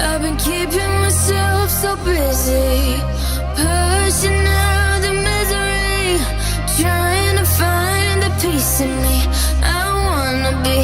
I've been keeping myself so busy, pushing out the misery, trying to find the peace in me. I wanna be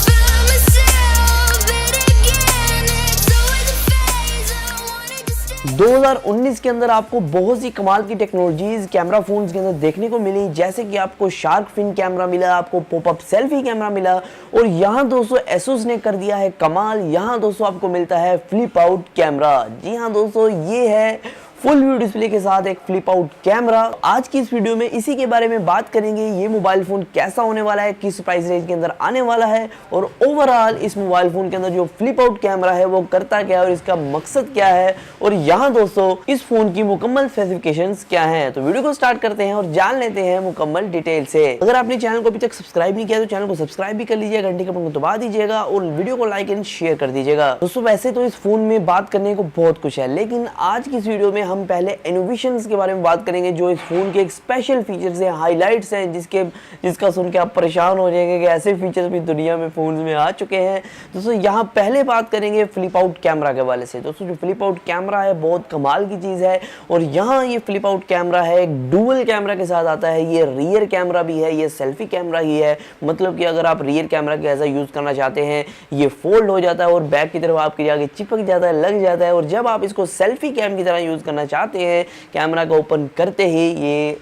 find myself, but again it's always a phase. I wanted to stay. 2019 के अंदर आपको बहुत सी कमाल की technologies camera phones के अंदर देखने को मिली, जैसे कि आपको शार्क फिन कैमरा मिला, आपको पॉपअप सेल्फी कैमरा मिला, और यहाँ दोस्तों एसुस ने कर दिया है कमाल। यहाँ दोस्तों आपको मिलता है फ्लिप आउट कैमरा। जी हाँ दोस्तों, ये है फुल व्यू डिस्प्ले के साथ एक फ्लिप आउट कैमरा। आज की इस वीडियो में इसी के बारे में बात करेंगे। ये मोबाइल फोन कैसा होने वाला है, किस प्राइस रेंज के अंदर आने वाला है, और ओवरऑल इस मोबाइल फोन के अंदर जो फ्लिप आउट कैमरा है वो करता क्या है और इसका मकसद क्या है, और यहाँ दोस्तों इस फोन की मुकम्मल स्पेसिफिकेशंस क्या हैं। तो वीडियो को स्टार्ट करते हैं और जान लेते हैं मुकम्मल डिटेल से। अगर आपने चैनल को अभी तक सब्सक्राइब नहीं किया तो चैनल को सब्सक्राइब भी कर लीजिएगा, घंटे का बटन को दबा दीजिएगा और वीडियो को लाइक एंड शेयर कर दीजिएगा। दोस्तों वैसे तो इस फोन में बात करने को बहुत कुछ है, लेकिन आज की इस वीडियो में हम पहले इनोवेशंस के बारे में बात करेंगे, जो इस फोन के एक स्पेशल फीचर्स हैं, हाइलाइट्स हैं, जिसका सुन के आप परेशान हो जाएंगे कि ऐसे फीचर्स भी दुनिया में फोन्स में आ चुके हैं। दोस्तों यहाँ पहले बात करेंगे फ्लिप आउट कैमरा के वाले से। दोस्तों जो फ्लिप आउट कैमरा है बहुत कमाल की चीज़ है, और यहाँ ये फ्लिप आउट कैमरा है एक डुअल कैमरा के साथ आता है। ये रियर कैमरा भी है, ये सेल्फी कैमरा ही है। मतलब कि अगर आप रियर कैमरा के ऐसा यूज़ करना चाहते हैं, ये फोल्ड हो जाता है और बैक की तरफ आपके जाके चिपक जाता है, लग जाता है, और जब आप इसको सेल्फी कैम की तरह यूज़ करना चाहते हैं, कैमरा को ओपन करते ही ये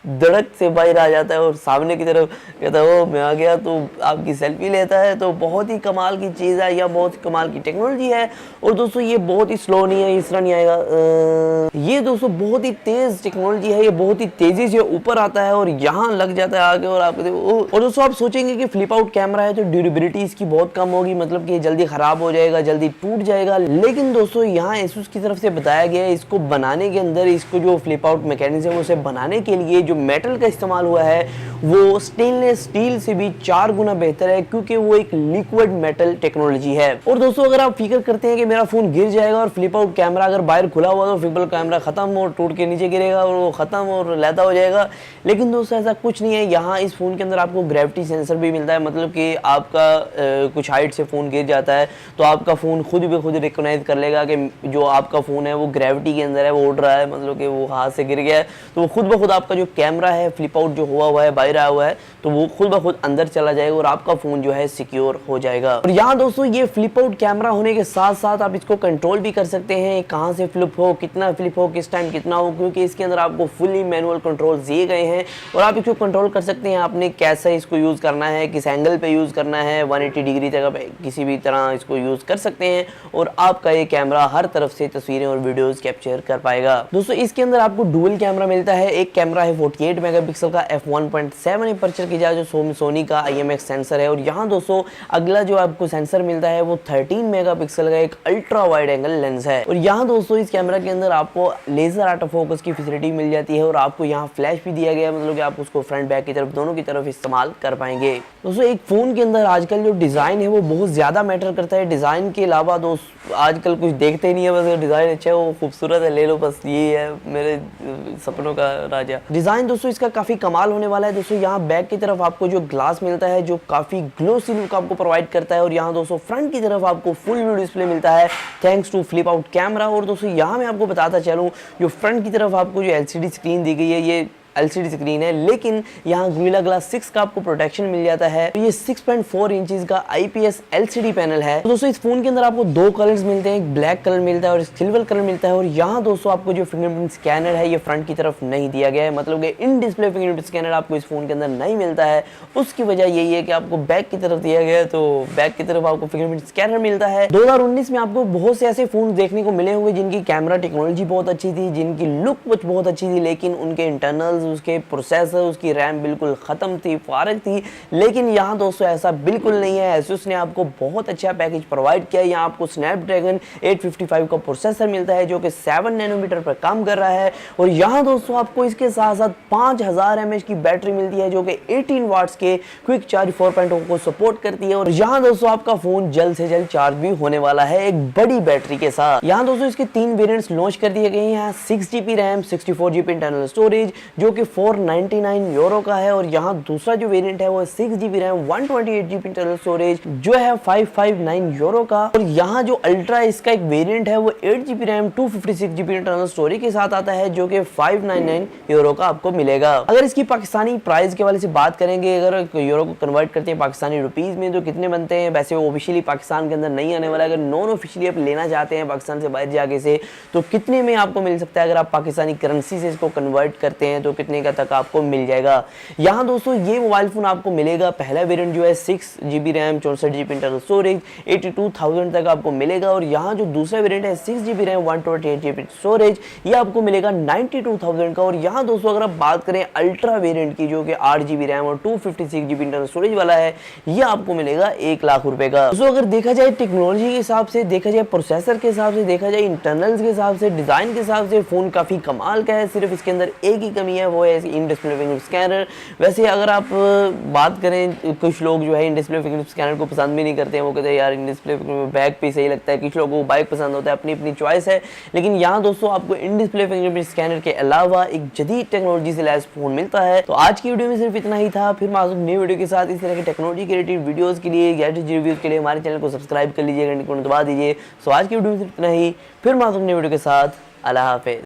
धड़क से बाहर आ जाता है और सामने की तरफ कहता है ओ मैं आ गया, तो आपकी सेल्फी लेता है। तो बहुत ही कमाल की चीज़ है, या बहुत ही कमाल की टेक्नोलॉजी है। और दोस्तों ये बहुत ही स्लो नहीं है, इस तरह नहीं आएगा। ये दोस्तों बहुत ही तेज़ टेक्नोलॉजी है, ये बहुत ही तेज़ी से ऊपर आता है और यहाँ लग जाता है आगे, और आपको और दोस्तों आप सोचेंगे कि फ्लिप आउट कैमरा है तो ड्यूरेबिलिटी इसकी बहुत कम होगी, मतलब कि जल्दी ख़राब हो जाएगा, जल्दी टूट जाएगा। लेकिन दोस्तों यहाँ एसुस की तरफ से बताया गया है, इसको बनाने के अंदर, इसको जो फ्लिप आउट मैकेनिज्म है उसे बनाने के लिए जो मेटल का इस्तेमाल हुआ है वो स्टेनलेस स्टील से भी 4 गुना बेहतर है, क्योंकि वो एक लिक्विड मेटल टेक्नोलॉजी है। और दोस्तों अगर आप फिक्र करते हैं कि मेरा फोन गिर जाएगा और फ्लिप आउट कैमरा अगर बाहर खुला हुआ तो फ्लिप आउट कैमरा खत्म और टूट के नीचे गिरेगा और वो खत्म और लैदा हो जाएगा, लेकिन दोस्तों ऐसा कुछ नहीं है। यहाँ इस फोन के अंदर आपको ग्रेविटी सेंसर भी मिलता है, मतलब कि आपका कुछ हाइट से फोन गिर जाता है तो आपका फोन खुद भी खुद रिकॉग्नाइज कर लेगा कि जो आपका फोन है वो ग्रेविटी के अंदर है, वो उड़ रहा है, मतलब कि वो हाथ से गिर गया है, तो वो खुद ब खुद आपका जो कैमरा है फ्लिप आउट जो हुआ है बाहर आया हुआ है, तो वो खुद ब खुद अंदर चला जाएगा और आपका फोन जो है सिक्योर हो जाएगा। और यहाँ दोस्तों ये फ्लिप आउट कैमरा होने के साथ साथ आप इसको कंट्रोल भी कर सकते हैं, कहाँ से फ्लिप हो, कितना फ्लिप हो, किस टाइम कितना हो, क्योंकि इसके अंदर आपको फुली मैनुअल कंट्रोल दिए गए हैं और आप इसको कंट्रोल कर सकते हैं आपने कैसे इसको यूज करना है, किस एंगल पे यूज करना है, 180 डिग्री तक आप किसी भी तरह इसको यूज कर सकते हैं और आपका ये कैमरा हर तरफ से तस्वीरें और वीडियोस कैप्चर कर पाएगा। दोस्तों इसके अंदर आपको डुअल कैमरा मिलता है, एक कैमरा है 48 मेगापिक्सल का f1.7 अपर्चर की जगह जो सोनी का IMX सेंसर है, और यहाँ दोस्तों अगला जो आपको सेंसर मिलता है वो 13 मेगापिक्सल का एक अल्ट्रा वाइड एंगल लेंस है। और यहाँ दोस्तों इस कैमरा के अंदर आपको लेजर ऑटो फोकस की फैसिलिटी मिल जाती है और आपको यहाँ फ्लैश भी दिया गया है, मतलब कि आप उसको फ्रंट बैक की तरफ दोनों की तरफ इस्तेमाल कर पाएंगे। दोस्तों एक फोन के अंदर आजकल जो डिजाइन है वो बहुत ज्यादा मैटर करता है। डिजाइन के अलावा दोस्त आजकल कुछ देखते नहीं है, बस डिजाइन अच्छा है, वो खूबसूरत है, ले लो, बस ये है मेरे सपनों का राजा। डिजाइन दोस्तों इसका काफी कमाल होने वाला है। दोस्तों यहाँ बैक की तरफ आपको जो ग्लास मिलता है जो काफी ग्लोसी लुक आपको प्रोवाइड करता है, और यहाँ दोस्तों फ्रंट की तरफ आपको फुल व्यू डिस्प्ले मिलता है thanks to flip out camera. और दोस्तों यहाँ मैं आपको बताता चलूँ, जो फ्रंट की तरफ आपको जो LCD स्क्रीन दी गई है, ये LCD स्क्रीन है, लेकिन यहाँ गोरिल्ला ग्लास 6 का आपको प्रोटेक्शन मिल जाता है। तो ये 6.4 इंचेस का IPS LCD पैनल है। तो दोस्तों इस फोन के अंदर आपको 2 कलर्स मिलते हैं, एक ब्लैक कलर मिलता है और सिल्वर कलर मिलता है। और यहाँ दोस्तों आपको जो फिंगरप्रिंट स्कैनर है ये फ्रंट की तरफ नहीं दिया गया है, मतलब कि इन डिस्प्ले फिंगरप्रिंट स्कैनर आपको इस फोन के अंदर नहीं मिलता है। उसकी वजह यही है कि आपको बैक की तरफ दिया गया है, तो बैक की तरफ आपको फिंगरप्रिंट स्कैनर मिलता है। 2019 में आपको बहुत से ऐसे फोन देखने को मिले होंगे जिनकी कैमरा टेक्नोलॉजी बहुत अच्छी थी, जिनकी लुक बहुत अच्छी थी, लेकिन उनके इंटरनल्स उसके प्रोसेसर, उसकी रैम बिल्कुल ख़त्म थी, फारग थी। लेकिन यहाँ दोस्तों ऐसा बिल्कुल नहीं है। एसुस ने आपको बहुत अच्छा पैकेज प्रोवाइड किया है। यहाँ आपको स्नैपड्रैगन 855 का प्रोसेसर मिलता है जो कि 7 नैनोमीटर पर काम कर रहा है। और यहाँ दोस्तों आपको इसके साथ साथ 5000 mAh की बैटरी मिलती है जो कि 18 वाट्स के क्विक चार्ज 4.0 को सपोर्ट करती है। और यहाँ दोस्तों आपका फोन जल्द से जल्द चार्ज भी होने वाला है एक बड़ी बैटरी के साथ। यहाँ दोस्तों इसके 3 वेरिएंट्स लॉन्च कर दिए गए हैं। 6GB RAM, 64GB internal storage जो कि 499 यूरो का है। और यहाँ दूसरा जो वेरिएंट है वो 6GB RAM, 128GB internal storage जो है 559 यूरो का। और यहाँ जो अल्ट्रा इसका एक वेरिएंट है वो 8GB RAM, 256GB internal storage के साथ आता है जो कि 599 यूरो का आपको मिलेगा। अगर इसकी पाकिस्तानी प्राइस के वाले से बात करेंगे, अगर यूरो को कन्वर्ट करते हैं पाकिस्तानी रुपीस में तो कितने बनते हैं, वैसे वो ऑफिशियली पाकिस्तान के अंदर नहीं आने वाला है। अगर नॉन ऑफिशियली आप लेना चाहते हैं पाकिस्तान से बाहर जाके से तो कितने में आपको मिल सकता है। अगर आप पाकिस्तानी करेंसी से इसको कन्वर्ट करते हैं तो कितने का तक आपको मिल जाएगा। यहाँ दोस्तों ये मोबाइल फोन आपको मिलेगा, पहला वेरिएंट जो है 6GB RAM, 64GB internal storage 82,000 तक आपको मिलेगा। और यहाँ जो दूसरा वेरिएंट है 6GB रैम, 128GB स्टोरेज ये आपको मिलेगा 92,000 का। और यहाँ दोस्तों अगर आप बात करें अल्ट्रा वेरिएंट की जो कि 8GB रैम और 256GB इंटरनल स्टोरेज वाला है ये आपको मिलेगा 1 लाख रुपए का। दोस्तों अगर देखा जाए टेक्नोलॉजी के हिसाब से, देखा जाए प्रोसेसर के हिसाब से, देखा जाए इंटरनल्स के हिसाब से, डिजाइन के हिसाब से फोन काफी कमाल का है। सिर्फ इसके अंदर एक ही कमी है वो है इन डिस्प्ले फिंगर स्कैनर। वैसे अगर आप बात करें कुछ लोग जो है इन डिस्प्ले फिंगर स्कैनर को पसंद भी नहीं करते हैं, वो कहते हैं यार इन डिस्प्ले बैक पे सही लगता है, कुछ लोगों को बाइक पसंद होता है, अपनी अपनी चॉइस है। लेकिन यहाँ दोस्तों आपको इन डिस्प्ले फिंगरप्रिंट स्कैनर के अलावा एक जदीद टेक्नोलॉजी से लैस फोन मिलता है। तो आज की वीडियो में सिर्फ इतना ही था। फिर मैं नई वीडियो के साथ इस तरह की टेक्नोलॉजी के रिलेटेड वीडियोस के लिए, गैजेट रिव्यूज के लिए हमारे चैनल को सब्सक्राइब कर लीजिए, घंटी को दबा दीजिए। सो आज की वीडियो में सिर्फ इतना ही। फिर मैं नई वीडियो के साथ। अल्लाह हाफिज़।